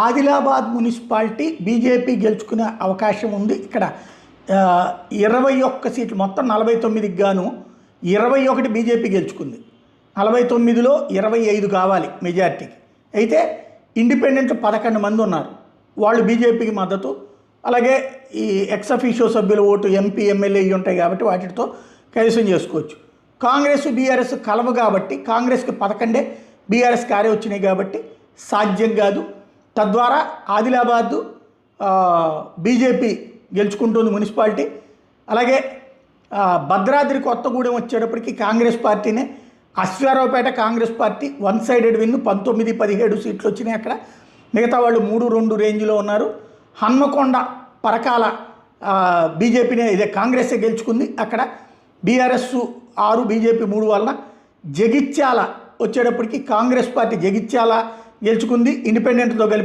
Adilabad municipality BJP గెలుచుకునే అవకాశం ఉంది. ఇక్కడ 21 సీట్లు, మొత్తం 49కి గాను 21 బీజేపీ గెలుచుకుంది. 49లో 25 కావాలి మెజార్టీకి. అయితే ఇండిపెండెంట్లు 11 మంది ఉన్నారు, వాళ్ళు బీజేపీకి మద్దతు. అలాగే ఈ ఎక్స్-అఫీషియో సభ్యుల ఓటు ఎంపీ ఎమ్మెల్యే ఇవి ఉంటాయి కాబట్టి వాటితో కైవసం చేసుకోవచ్చు. కాంగ్రెస్ బీఆర్ఎస్ కలవ కాబట్టి కాంగ్రెస్కి 11, బీఆర్ఎస్కి 6 వచ్చినాయి కాబట్టి సాధ్యం కాదు. తద్వారా ఆదిలాబాద్ బీజేపీ గెలుచుకుంటుంది మున్సిపాలిటీ. అలాగే భద్రాద్రి కొత్తగూడెం వచ్చేటప్పటికి కాంగ్రెస్ పార్టీనే. Aswaraopeta Congress party 1 sided win, 19, 17 సీట్లు వచ్చినాయి అక్కడ. మిగతా వాళ్ళు 3-2 రేంజ్లో ఉన్నారు. హన్మకొండ పరకాల బీజేపీనే, ఇదే కాంగ్రెసే గెలుచుకుంది. అక్కడ బీఆర్ఎస్ 6, బీజేపీ 3 వలన. జగిత్యాల వచ్చేటప్పటికి కాంగ్రెస్ పార్టీ జగిత్యాల గెలుచుకుంది ఇండిపెండెంట్తో కలిపి.